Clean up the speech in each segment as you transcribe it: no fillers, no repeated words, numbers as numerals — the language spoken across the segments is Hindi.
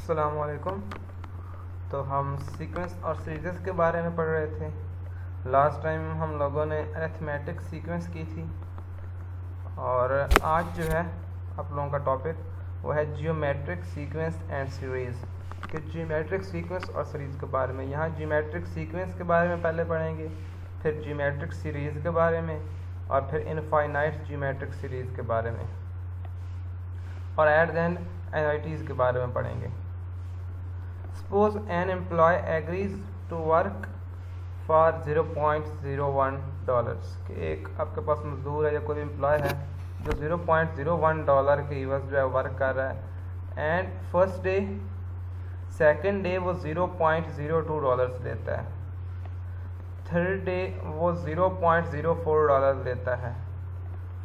अस्सलामुअलैकुम। तो हम सीक्वेंस और सीरीज़ के बारे में पढ़ रहे थे। लास्ट टाइम हम लोगों ने अरिथमेटिक सीक्वेंस की थी और आज जो है आप लोगों का टॉपिक वो है जियोमेट्रिक सीक्वेंस एंड सीरीज़ कि जियोमेट्रिक सीक्वेंस और सीरीज़ के बारे में। यहाँ जियोमेट्रिक सीक्वेंस के बारे में पहले पढ़ेंगे, फिर जियोमेट्रिक सीरीज़ के बारे में और फिर इनफाइनाइट जियोमेट्रिक सीरीज़ के बारे में और एट द एंड एनालिटीज़ के बारे में पढ़ेंगे। Suppose an employ agrees to work for $0.01 कि एक आपके पास मजदूर है या कोई एम्प्लॉय है जो $0.01 के इवज़ जो है वर्क कर रहा है and first day second day वो $0.02 लेता है, थर्ड डे वो $0.04 लेता है,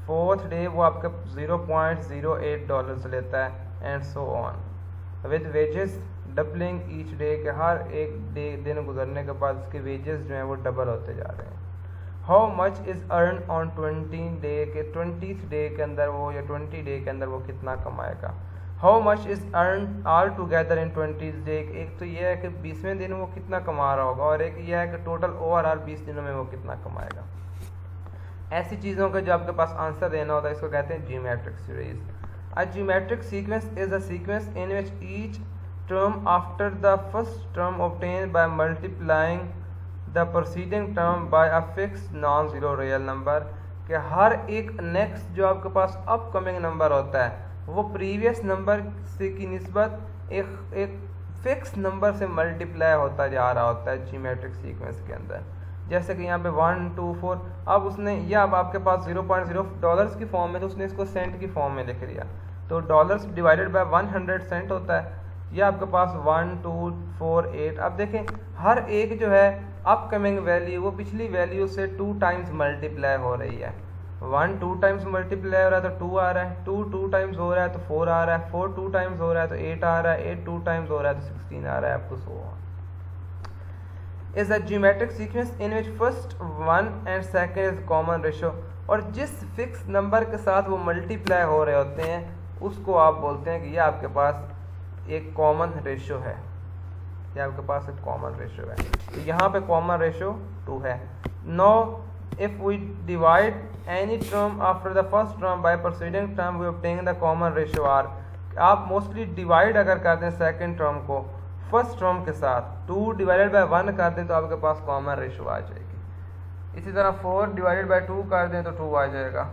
फोर्थ डे वो आपके $0.08 लेता है and so on with wages doubling each day के हर एक दिन गुजरने के बाद उसके वेजेस जो हैं वो डबल होते जा रहे हैं। How much is earn on 20 day के 20th डे के अंदर वो या 20 डे के अंदर वो कितना कमाएगा। How much is earn all together in 20 day. एक तो ये है कि 20वें दिन वो कितना कमा रहा होगा और एक ये है कि टोटल ओवरऑल 20 दिनों में वो कितना कमाएगा। ऐसी चीज़ों का जो आपके पास आंसर देना होता है इसको कहते हैं geometric series. A geometric sequence is a sequence in which each term after the first term obtained by multiplying the preceding term by a fixed non-zero real number कि हर एक नेक्स्ट जो आपके पास अपकमिंग नंबर होता है वो प्रीवियस नंबर से की निस्बत एक फिक्स नंबर से मल्टीप्लाई होता जा रहा होता है जियोमेट्रिक सीक्वेंस के अंदर। जैसे कि यहाँ पे 1 2 4 अब उसने या अब आपके पास $0.0 की फॉर्म में तो उसने इसको सेंट की फॉर्म में लिख लिया तो डॉलर्स डिवाइडेड बाय 100 सेंट होता है। यह आपके पास 1 2 4 8। अब देखें हर एक जो है अपकमिंग वैल्यू वो पिछली वैल्यू से 2 टाइम्स मल्टीप्लाई हो रही है। 1 2 टाइम्स मल्टीप्लाई हो रहा है तो 2 आ रहा है, 2 2 टाइम्स हो रहा है तो 4 आ रहा है, 4 2 टाइम्स हो रहा है तो 8 आ रहा है, 8 2 टाइम्स हो रहा है तो 16 आ रहा है, आपको so on. is a geometric sequence in which first one and second is common ratio और जिस फिक्स नंबर के साथ वो मल्टीप्लाई हो रहे होते हैं उसको आप बोलते हैं कि ये आपके पास एक कॉमन रेशो है, ये आपके पास एक कॉमन रेशो है। तो यहाँ पे कॉमन रेशो 2 है। No if we divide any term after the first term by preceding term we obtain the common ratio R. आप मोस्टली डिवाइड अगर करते हैं सेकेंड टर्म को फर्स्ट टर्म के साथ 2 डिवाइडेड बाय 1 कर दें तो आपके पास कॉमन रेशो आ जाएगी। इसी तरह 4 डिवाइडेड बाय 2 कर दें तो 2 आ जाएगा।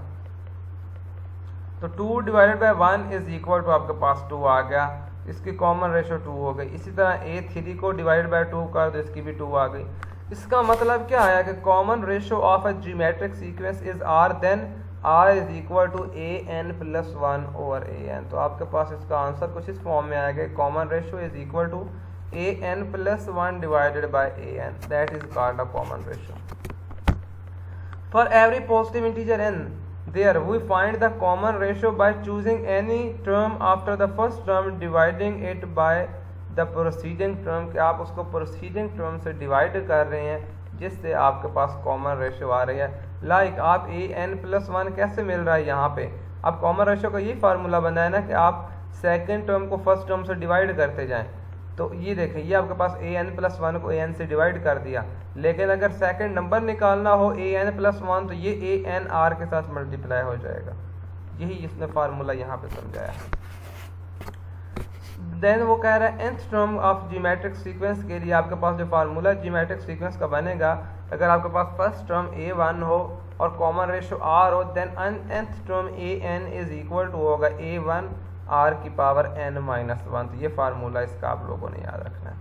तो 2 divided by 1 is equal to आपके पास 2 आ गया, इसकी कॉमन रेशो 2 हो गई। इसी तरह A3 को डिवाइड बाय 2 कर दो, इसकी भी 2 आ गई। इसका मतलब क्या आया कि common ratio of a geometric sequence is R, then R is equal to AN+1 over AN। तो आपके पास इसका आंसर कुछ इस फॉर्म में आएगा, common ratio is equal to AN+1 divided by AN, that is called a common ratio. For every positive integer n, there we find the common ratio by choosing any term after the first term, dividing it by the preceding term कि आप उसको preceding term से divide कर रहे हैं जिससे आपके पास common ratio आ रही है। Like आप AN+1 कैसे मिल रहा है यहाँ पे, अब common ratio का ये फार्मूला बना है ना कि आप सेकेंड टर्म को फर्स्ट टर्म से डिवाइड करते जाएं। तो ये देखें ये आपके पास AN+1 को AN से डिवाइड कर दिया, लेकिन अगर सेकंड नंबर निकालना हो AN+1 तो ये ANR के साथ मल्टीप्लाई हो जाएगा। यही इसने फार्मूला यहाँ पे समझाया। देन वो कह रहा है nth term of geometric sequence के लिए आपके पास जो फार्मूला जियोमेट्रिक सीक्वेंस का बनेगा, अगर आपके पास फर्स्ट टर्म A1 हो और कॉमन रेशो R हो then nth term AN is equal to होगा A1 R की पावर n-1। तो ये फार्मूला इसका आप लोगों ने याद रखना है।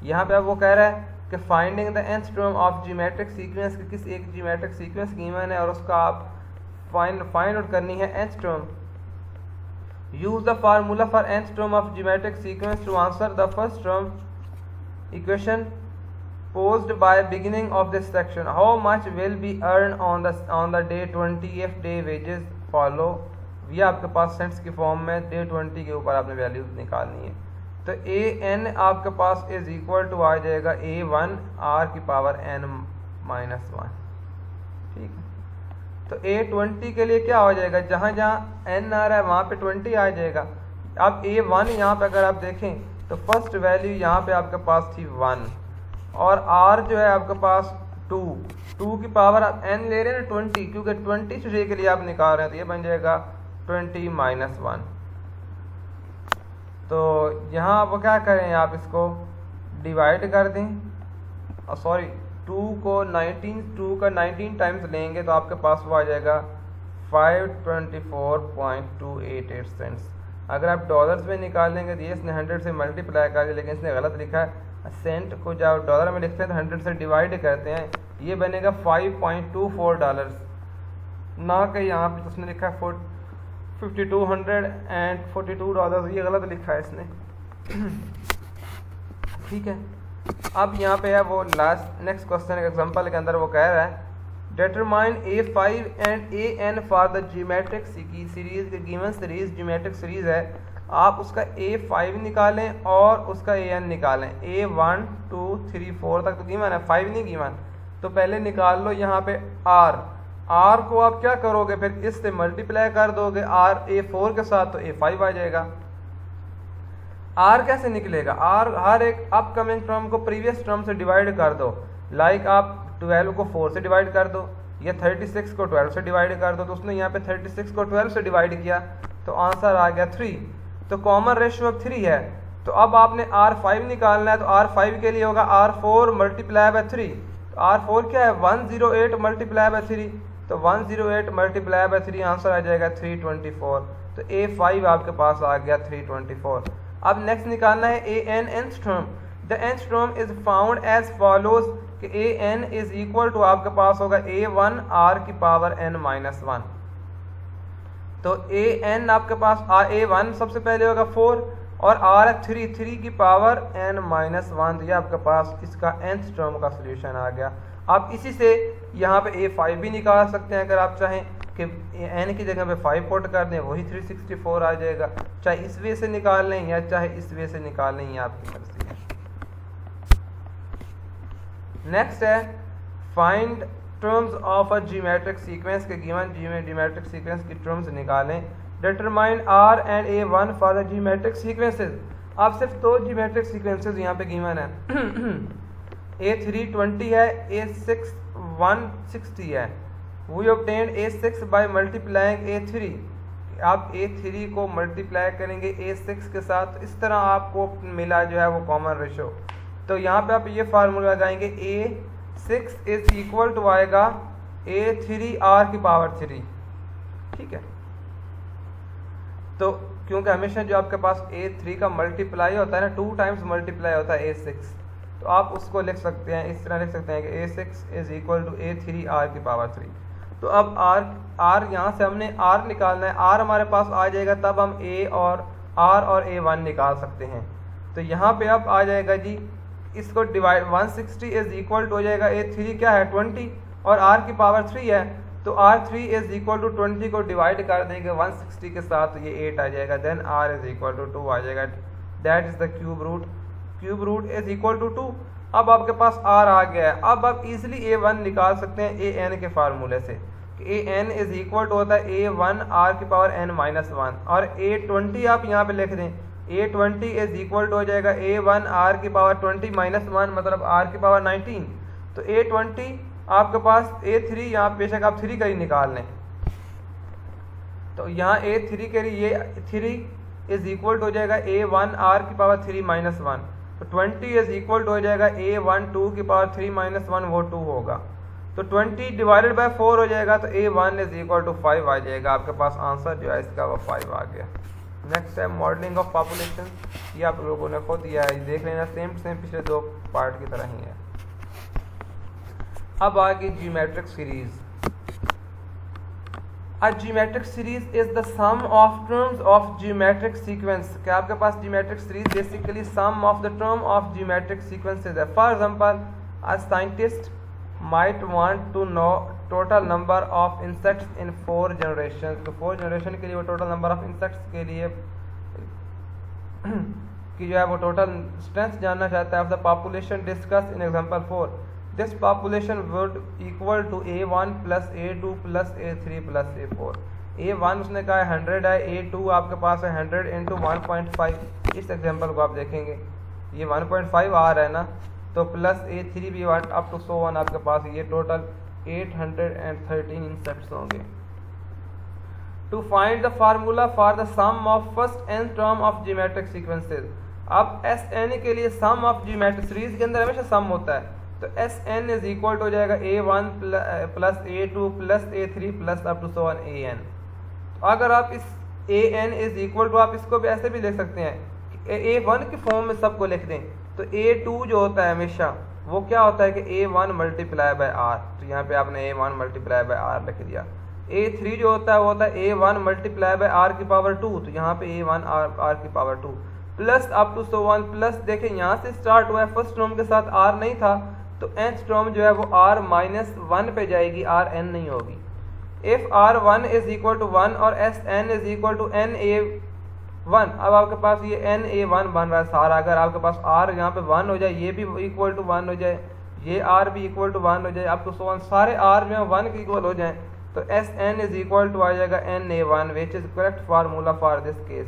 यहाँ पे अब वो कह रहा है कि finding the nth term of geometric sequence की किसी एक जियोमेट्रिक सीक्वेंस की गिवन है और उसका आप फाइंड आउट करनी है nth term. Use the formula for nth term of geometric sequence to answer the first term equation posed by beginning of this section. How much will be earned on the day 20 if day wages follow। ये आपके पास सेंट्स की फॉर्म में डे 20 के ऊपर आपने वैल्यूज निकालनी है। तो AN आपके पास इज इक्वल टू आ जाएगा A1 R की पावर n-1। ठीक है, तो A20 के लिए क्या हो जाएगा, जहाँ जहाँ n आ रहा है वहाँ पे 20 आ जाएगा। अब A1 यहाँ पे अगर आप देखें तो फर्स्ट वैल्यू यहाँ पे आपके पास थी 1 और r जो है आपके पास 2 की पावर आप n ले रहे हैं ना 20, क्योंकि 20 से के लिए आप निकाल रहे हैं तो ये बन जाएगा 20 - 1। तो यहाँ आप क्या करें, आप इसको डिवाइड कर दें, सॉरी 2 का 19 टाइम्स लेंगे तो आपके पास वो आ जाएगा 524.288 सेंट्स। अगर आप डॉलर्स में निकालेंगे तो ये इसने 100 से मल्टीप्लाई कर दिया, लेकिन इसने गलत लिखा है। सेंट को जब डॉलर में लिखते हैं तो 100 से डिवाइड करते हैं, ये बनेगा 5.24 डॉलर्स, ना कि यहाँ पे उसने लिखा है 5242 डॉलर, ये गलत लिखा है इसने। ठीक है, अब यहाँ पे है वो लास्ट नेक्स्ट क्वेश्चन एग्जांपल के अंदर वो कह रहा है determine A5 and AN for the geometric series के गिवन सीरीज ज्योमेट्रिक सीरीज है, आप उसका A5 निकालें और उसका AN निकालें। A1 2 3 4 तक तो गिवन है, 5 नहीं गिवन, तो पहले निकाल लो यहाँ पे R को आप क्या करोगे, फिर इससे मल्टीप्लाई कर दोगे R A4 के साथ तो A5 आ जाएगा। R कैसे निकलेगा, R हर एक अपकमिंग टर्म को प्रीवियस टर्म से डिवाइड कर दो, लाइक आप 12 को 4 से डिवाइड कर दो या 36 को 12 से डिवाइड कर दो। तो उसने यहाँ पे 36 को 12 से डिवाइड किया तो आंसर आ गया 3, तो कॉमन रेशियो अब 3 है। तो अब आपने R5 निकालना है, तो R5 के लिए होगा R4 मल्टीप्लाई बाय 3, तो R4 क्या है 108 मल्टीप्लाई बाय 3, तो 108 मल्टीप्लाई बाय 3 आंसर आ जाएगा 324, तो A5 आपके पास आ गया 324। अब नेक्स्ट निकालना है AN nth term. The nth term is found as follows कि AN इज इक्वल टू आपके पास होगा A1 R की पावर n - 1। तो AN आपके पास A1 सबसे पहले होगा 4 और R है 3 की पावर n - 1, तो ये आपके पास इसका nth टर्म का सोल्यूशन आ गया। आप इसी से यहाँ पे A5 भी निकाल सकते हैं, अगर आप चाहें कि n की जगह पे 5 पुट कर दें, वही 364 आ जाएगा। चाहे इस वे से निकाल लें या चाहे इस वे से निकाल लें, ये आपकी मर्जी है। नेक्स्ट है find terms of a geometric sequence के गिवन ज्योमेट्रिक सीक्वेंस की टर्म्स निकालें। Determine R and A1 for the geometric sequences. आप सिर्फ 2 ज्योमेट्रिक सीक्वेंसेस यहाँ पे गिवन है। A3 20 है, A6 160 है। We obtained A6 by multiplying A3। आप A3 को मल्टीप्लाई करेंगे A6 के साथ, इस तरह आपको मिला जो है वो कॉमन रेशो। तो यहाँ पे आप ये फार्मूला लगाएंगे A6 इज इक्वल टू आएगा A3 R की पावर 3। ठीक है, तो क्योंकि हमेशा जो आपके पास A3 का मल्टीप्लाई होता है ना, 2 टाइम्स मल्टीप्लाई होता है A6, तो आप उसको लिख सकते हैं, इस तरह लिख सकते हैं कि A6 is equal to A3 R की पावर 3। तो अब R यहाँ से हमने R निकालना है, R हमारे पास आ जाएगा तब हम R और A1 निकाल सकते हैं। तो यहाँ पे अब आ जाएगा जी, इसको डिवाइड 160 इज इक्वल टू हो जाएगा A3 क्या है 20 और R की पावर 3 है, तो R3 इज इक्वल टू 20 को डिवाइड कर देंगे 160 के साथ, तो ये 8 आ जाएगा। Then R is equal to 2 आ जाएगा, that is the cube root is equal to 2। अब आपके पास R आ गया है। अब आप इजीली A1 निकाल सकते हैं AN के फार्मूले से, AN इज इक्वल टू होता है A1 R की पावर n - 1 और A20 आप यहाँ पे लिख दें, A20 इज इक्वल टू हो जाएगा A1 R की पावर 20 - 1 मतलब R की पावर 19। तो A20 आपके पास A3 यहाँ बेशक आप 3 का ही निकाल लें, तो यहाँ A3 के लिए 3 इज इक्वल टू हो जाएगा A1 R की पावर 3 - 1, तो 20 इज इक्वल टू हो जाएगा A1 2 की पावर 3 - 1, वो 2 होगा। तो 20 डिवाइडेड बाय 4 हो जाएगा, तो A1 इज इक्वल टू 5 आ जाएगा। आपके पास आंसर जो है इसका वो 5 आ गया। नेक्स्ट है मॉडलिंग ऑफ पॉपुलेशन, ये आप लोगों ने खुद दिया है, देख लेना, सेम पिछले 2 पार्ट की तरह ही है। अब आगे geometric series. A geometric series is the sum of terms of geometric sequence. क्या आपके पास geometric series basically sum of the term of geometric sequences है। For example a scientist might want to know total number of insects in 4 generations। तो 4 जनरेशन के लिए वो टोटल नंबर ऑफ इंसेक्ट्स के लिए कि जो है वो टोटल स्ट्रेंथ जानना चाहता है of the population discuss in example 4। This population would equal to A1 + A2 + A3 + A4। A1 उसने कहा है 100 है, A2 आपके पास है 100 इंटू 1.5। इस एग्जाम्पल को आप देखेंगे ये 1.5 आ रहा है ना, तो प्लस A3 भी अप टू सो ऑन आपके पास ये टोटल 813 इंसेक्ट्स होंगे। To find the formula for the sum of first n term of geometric sequences. अब Sn के लिए सम ऑफ ज्योमेट्रिक सीरीज के अंदर हमेशा सम होता है, तो Sn इज इक्वल टू हो जाएगा A1 plus A2 plus A3 plus up to so on An। तो अगर आप इस An इज इक्वल टू, आप इसको भी ऐसे भी लिख सकते हैं A1 के फॉर्म में सबको लिख दें, तो A2 जो होता है हमेशा वो क्या होता है कि A1 मल्टीप्लाई बाय R, तो यहाँ पे आपने A1 मल्टीप्लाई बाय R लिख दिया। A3 जो होता है वो होता है A1 मल्टीप्लाई बाय R की पावर 2, तो यहाँ पे A1 R की power 2 plus up to so 1 plus, देखें यहाँ से स्टार्ट हुआ है, फर्स्ट टर्म के साथ R नहीं था, तो nth टर्म जो है वो R माइनस 1 पे जाएगी, Rn नहीं होगी। If R1 is equal to 1 और Sn is equal to Na1, अब आपके पास ये Na1 बन रहा है सारा। अगर आपके पास R यहाँ पे 1 हो जाए, ये भी इक्वल टू 1 हो जाए, ये R भी इक्वल टू 1 हो जाए, अप टू सो 1 सारे R जो है 1 के इक्वल हो जाए, तो Sn इज इक्वल टू आ जाएगा Na1, which is correct formula for this case.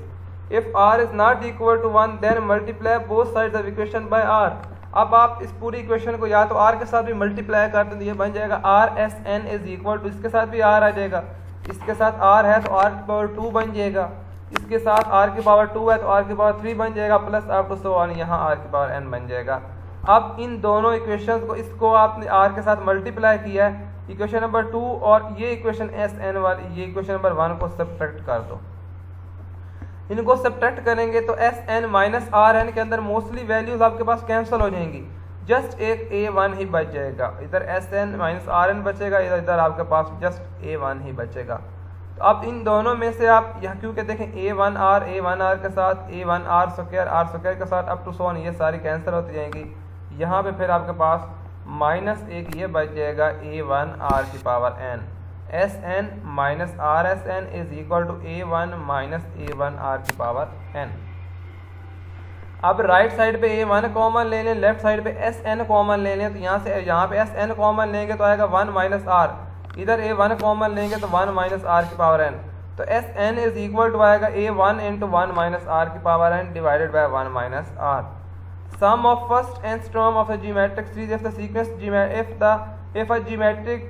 If R is not equal to 1 then multiply both sides of equation by R। अब आप इस पूरी इक्वेशन को या तो R के साथ भी मल्टीप्लाई कर दें, तो ये बन जाएगा Rsn इज इक्वल टू, इसके साथ भी R आ जाएगा, इसके साथ R है तो R की पावर 2 बन जाएगा, इसके साथ R की पावर 2 है तो R की पावर 3 बन जाएगा, plus up to so on यहाँ R की पावर n बन जाएगा। अब इन दोनों इक्वेशंस को, इसको आपने R के साथ मल्टीप्लाई किया है, इक्वेशन नंबर 2 और ये इक्वेशन Sn वाली, ये इक्वेशन नंबर 1 को सब्ट्रैक्ट कर दो। इनको सब्ट्रैक्ट करेंगे तो Sn माइनस Rn के अंदर मोस्टली वैल्यूज आपके पास कैंसिल हो जाएंगी, जस्ट एक A1 ही बच जाएगा, इधर Sn माइनस Rn बचेगा, इधर आपके पास जस्ट A1 ही बचेगा। तो अब इन दोनों में से आप यहाँ क्योंकि देखें A1R के साथ A1R स्क्वायर के साथ अप टू सो ऑन ये सारी कैंसिल होती जाएंगी, यहाँ पे फिर आपके पास माइनस एक ये बच जाएगा A1R की power n। Sn minus Rsn is equal to A1 minus A1R की पावर n। अब राइट साइड पे A1 कॉमन ले लें, लेफ्ट साइड पे Sn कॉमन ले लें, तो यहाँ पे Sn कॉमन लेंगे तो आएगा 1 माइनस R, इधर A1 कॉमन लेंगे तो 1 माइनस R की पावर n, तो Sn इज इक्वल टू आएगा A1 इंटू 1 माइनस R की power n divided by 1 minus R। Sum of first nth term of a geometric series if the sequence if a geometric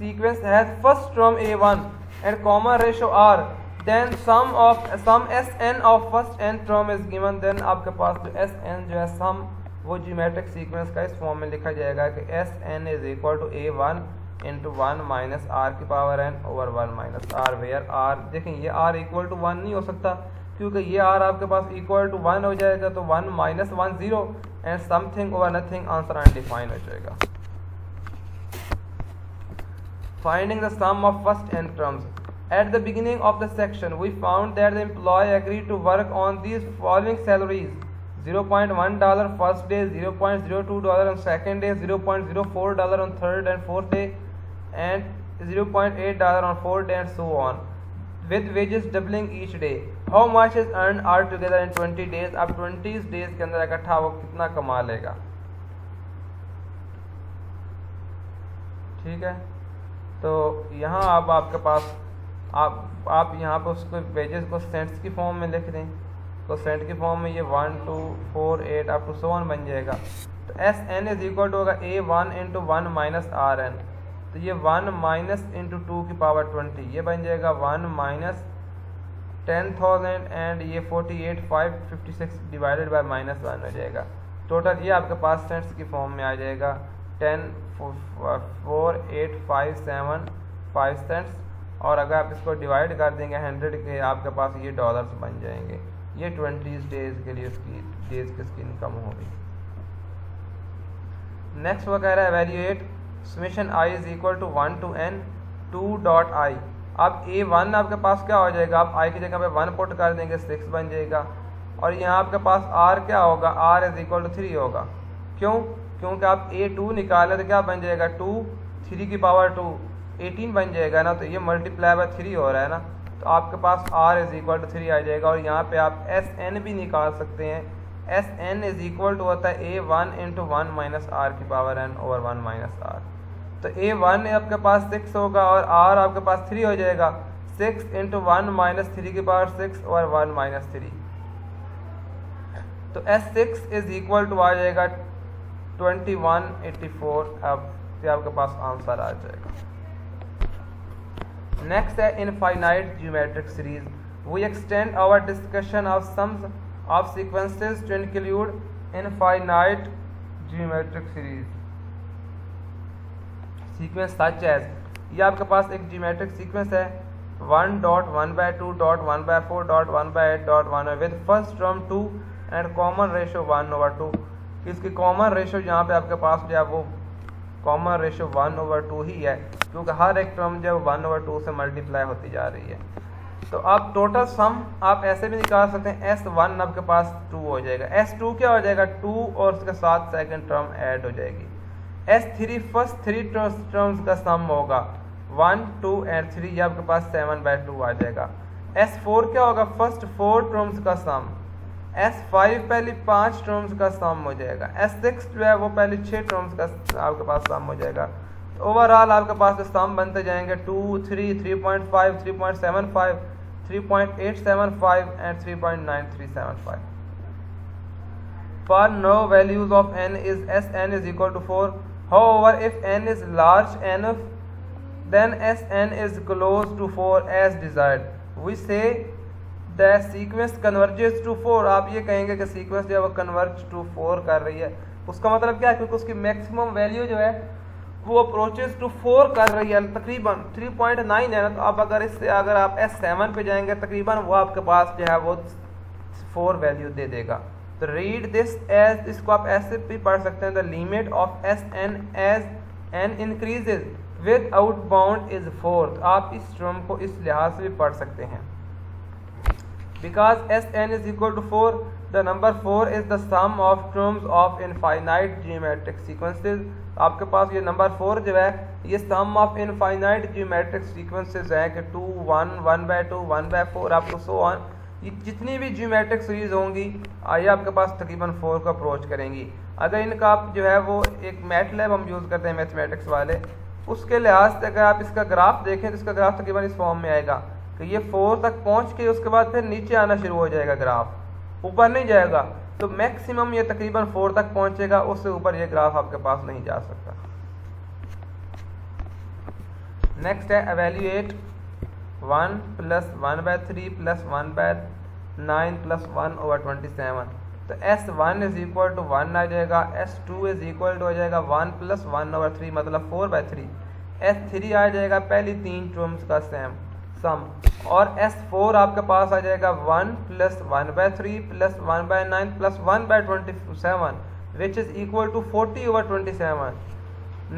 sequence has first term A1 and common ratio R, then sum Sn of first nth term is given। then आपके पास जो Sn जो है सम वो geometric sequence का इस फॉर्म में लिखा जाएगा कि Sn is equal to A1 into 1 minus R की power n over 1 minus R, where R देखें ये R इक्वल टू 1 नहीं हो सकता, क्योंकि ये R आपके पास इक्वल टू 1 हो जाएगा, तो 1 minus 1 0 and something over nothing, answer undefine हो जाएगा। Finding the sum of first n terms. At the beginning of the section, we found that the employee agreed to work on these following salaries: $0.1 first day, $0.02 on second day, $0.04 on third and fourth day, and $0.8 on fourth day, and so on, with wages doubling each day. How much is earned altogether in 20 days? अब 20 days के अंदर इकट्ठा वो कितना कमा लेगा, ठीक है। तो यहाँ अब आपके पास आप यहाँ पर उसको वेजेस को सेंट्स की फॉर्म में लिख दें, तो सेंट की फॉर्म में ये 1 2 4 8 अप टू 1 बन जाएगा। तो Sn इज इक्वल टू होगा A1 इंटू 1 माइनस Rn, तो ये 1 माइनस इंटू 2 की पावर 20, ये बन जाएगा 1 माइनस 10,000 एंड ये 48,556 डिवाइडेड बाय माइनस 1 हो जाएगा। टोटल ये आपके पास सेंट्स की फॉर्म में आ जाएगा 10,4,8,5,7 सेंट्स, और अगर आप इसको डिवाइड कर देंगे 100 के, आपके पास ये डॉलर्स बन जाएंगे। ये 20 डेज के लिए उसकी डेज की इसकी इनकम होगी। नेक्स्ट वो कह रहा है evaluate summation i is equal to 1 to n 2.i। अब A1 आपके पास क्या हो जाएगा, आप i की जगह पे 1 पुट कर देंगे 6 बन जाएगा, और यहाँ आपके पास r क्या होगा, r इज इक्वल टू 3 होगा। क्यों? क्योंकि आप A2 निकालें तो क्या बन जाएगा 2 3 की पावर 2 18 बन जाएगा ना, तो ये मल्टीप्लाई बाय 3 हो रहा है ना, तो आपके पास r इज इक्वल टू 3 आ जाएगा। और यहाँ पे आप Sn भी निकाल सकते हैं, Sn इज इक्वल टू होता है A1 इंटू 1 माइनस R की power n over 1 minus R। तो A1 आपके पास 6 होगा और R आपके पास 3 हो जाएगा। 6 इंटू 1 माइनस 3 की पावर 6 और 1 माइनस 3। तो S6 इज इक्वल टू आ जाएगा 2184। अब ये आपके पास आंसर आ जाएगा। नेक्स्ट है infinite geometric series. We extend our discussion of sums of sequences to include infinite geometric series. Sequence such as, ये आपके पास एक ज्योमेट्रिक सीक्वेंस है 1.1/2.1/4.1/8.1 with first term 2 and common ratio 1/2। इसकी कॉमन रेशियो यहाँ पे आपके पास जो है वो कॉमन रेशियो 1/2 ही है, क्योंकि हर एक टर्म जो है 1/2 से मल्टीप्लाई होती जा रही है। तो अब टोटल सम आप ऐसे भी निकाल सकते हैं, S1 आपके पास 2 हो जाएगा, S2 क्या हो जाएगा 2 और उसके साथ सेकंड टर्म ऐड हो जाएगी। S3 फर्स्ट 3 टर्म्स का सम होगा 1, 2 एंड 3, ये आपके पास 7/2 आ जाएगा। S4 क्या होगा फर्स्ट 4 टर्म्स का सम। S5 पहली 5 टर्म्स का सम हो जाएगा। S6 जो है वो पहली 6 टर्म्स का आपके पास सम हो जाएगा। तो ओवरऑल आपके पास सम बनते जाएंगे 2, 3, 3.5, 3.75, 3.875 and 3.9375। For no values of n is Sn is equal to 4. However, if n is large enough, then Sn is close to 4 as desired. We say the sequence converges to 4. आप ये कहेंगे कि सीक्वेंस जो है वो कन्वर्ज टू 4 कर रही है। उसका मतलब क्या है, क्योंकि उसकी मैक्सिमम वैल्यू जो है वो अप्रोचेस टू 4 कर रही है, तकरीबन 3.9 है ना। तो अब अगर इससे अगर आप S7 पे जाएंगे तकरीबन वो आपके पास जो है वो 4 वैल्यू दे देगा। तो रीड दिस एज, इसको आप ऐसे भी पढ़ सकते हैं, the limit of Sn as n increases without bound is 4। आप इस टर्म को इस लिहाज से भी पढ़ सकते हैं, because Sn is equal to 4, the number 4 is the sum of terms of infinite geometric sequences। आपके पास ये नंबर 4 जो है ये sum of infinite geometric sequences है कि 2, 1, 1/2, 1/4 आपको so on, ये जितनी भी geometric सीरीज होंगी ये आपके पास तकरीबन 4 को अप्रोच करेंगी। अगर इनका आप जो है वो एक मैटलैब हम यूज़ करते हैं मैथमेटिक्स वाले, उसके लिहाज से अगर आप इसका ग्राफ देखें तो इसका ग्राफ तकरीबन इस फॉर्म में आएगा कि ये 4 तक पहुंच के उसके बाद फिर नीचे आना शुरू हो जाएगा, ग्राफ ऊपर नहीं जाएगा। तो मैक्सिमम ये तकरीबन 4 तक पहुंचेगा, उससे ऊपर ये ग्राफ आपके पास नहीं जा सकता। नेक्स्ट है एवेल्यूएट 1 + 1/3 + 1/9 + 1/27। तो S1 इज इक्वल टू 1 आ जाएगा, S2 इज इक्वल टू हो जाएगा 1 + 1/3 मतलब 4/3, S3 आ जाएगा पहली 3 टर्म्स का सम, और S4 आपके पास आ जाएगा 1 + 1/3 + 1/9 + 1/27 which is equal to 40/27.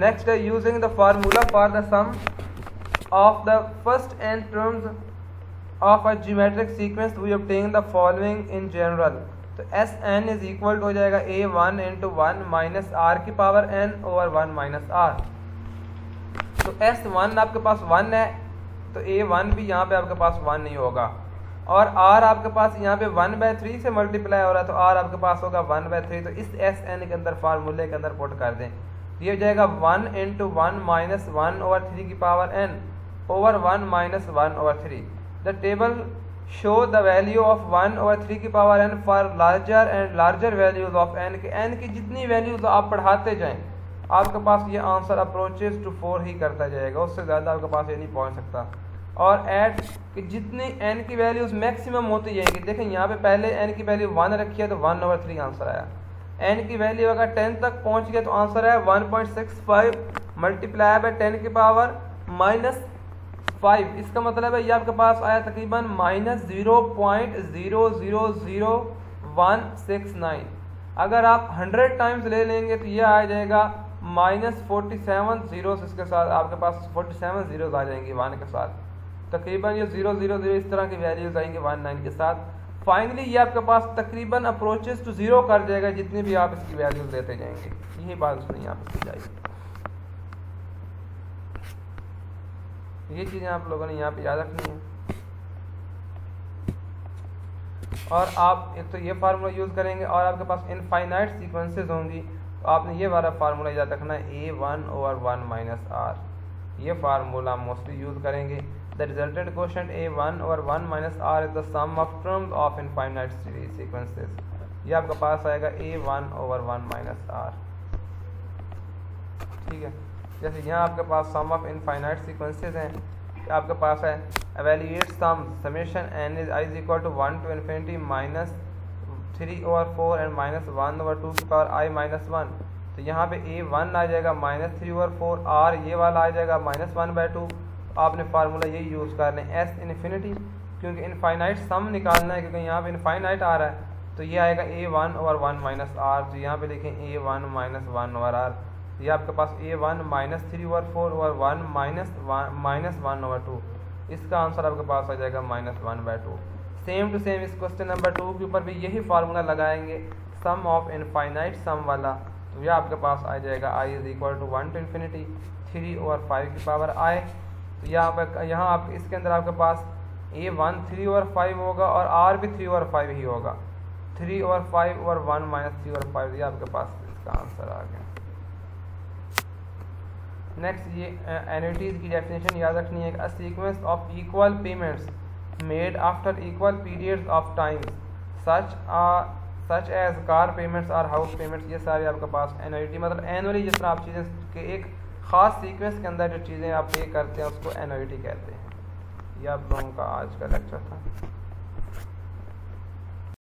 Next है using the formula for the sum of the first n terms of a geometric sequence we obtain the following in general. तो Sn इज इक्वल टू हो जाएगा A1 × 1 - r की पावर n over 1 - r। तो S1 आपके पास 1 है तो A1 भी यहाँ पे आपके पास 1 नहीं होगा, और R आपके पास यहाँ पे 1/3 से मल्टीप्लाई हो रहा है तो R आपके पास होगा 1/3। तो इस Sn के अंदर फार्मूले के अंदर पुट कर दें, ये हो जाएगा 1 × 1 - 1/3 की power n over 1 - 1/3। The table show the value of 1/3 की power n for larger and larger values of n के n की जितनी वैल्यूज आप बढ़ाते जाएं आपके पास ये आंसर अप्रोचेस टू 4 ही करता जाएगा, उससे ज़्यादा आपके पास ये नहीं पहुंच सकता। और ऐड कि जितनी n की वैल्यूज मैक्सिमम होती जाएंगी, देखें यहाँ पे पहले n की वैल्यू 1 रखी है तो 1/3 आंसर आया, n की वैल्यू अगर 10 तक पहुंच गया तो आंसर है 1.65 मल्टीप्लाई बाय 10 की पावर -5। इसका मतलब है ये आपके पास आया तकरीबन -0.000169। अगर आप 100 टाइम्स ले लेंगे तो ये आ जाएगा -47 जीरोस, इसके साथ आपके पास 47 जीरोस आ जाएंगे 1 के साथ, तकरीबन ये 000 इस तरह की वैल्यूज आएंगे 19 के साथ। फाइनली ये आपके पास तकरीबन अप्रोचेस टू 0 कर जाएगा जितनी भी आप इसकी वैल्यूज देते जाएंगे। यही बात उसने यहाँ पे की जाएगी। ये चीज़ें आप लोगों ने यहाँ पे याद रखनी है। और आप एक तो ये फार्मूला यूज़ करेंगे और आपके पास इनफाइनाइट सीक्वेंसेस होंगी तो आपने ये वाला फार्मूला याद रखना है A1/1 - r। ये फार्मूला मोस्टली यूज़ करेंगे। The resultant quotient A1 over 1 minus R is the sum of terms of infinite series sequences. ये आपके पास आएगा A1 over 1 minus R. ठीक है, जैसे यहाँ आपके पास sum of infinite sequences हैं, आपके पास है evaluate sum summation n is I is equal to 1 to infinity minus 3 over 4 and minus 1 over 2 की पावर I minus 1. तो यहाँ पे A1 आ जाएगा minus 3 over 4, R ये वाला आ जाएगा minus 1/2. आपने फार्मूला यही यूज़ कर लें एस इन्फिनिटी, क्योंकि इनफाइनाइट सम निकालना है, क्योंकि यहाँ पे इनफाइनाइट आ रहा है, तो ये आएगा A1 over 1 minus R. तो यहाँ पे लिखें A1 minus 1 over R. ये आपके पास A1 minus 3 over 4 over 1 minus 1 over 2. इसका आंसर आपके पास आ जाएगा -1/2. सेम टू सेम इस क्वेश्चन नंबर 2 के ऊपर भी यही फार्मूला लगाएंगे सम ऑफ इनफाइनाइट सम वाला. तो यह आपके पास आ जाएगा I is equal to 1 to infinity 3 over 5 की पावर I. तो यहाँ आप इसके अंदर आपके पास A1 3 over 5 होगा और R भी 3 over 5 ही होगा. 3 over 5 over 1 minus 3 over 5, ये आपके पास इसका आंसर आ गया. नेक्स्ट ये एन्युटीज़ की डेफिनेशन याद रखनी है. A sequence of equal payments made after equal periods of times such as car payments और हाउस पेमेंट्स. ये सारे आपके पास एन्युटी, मतलब एनुअली जिस तरह आप चीज़ें के एक ख़ास सीक्वेंस के अंदर जो चीज़ें आप पे करते हैं उसको एन्युटी कहते हैं. ये आप लोगों का आज का लेक्चर था.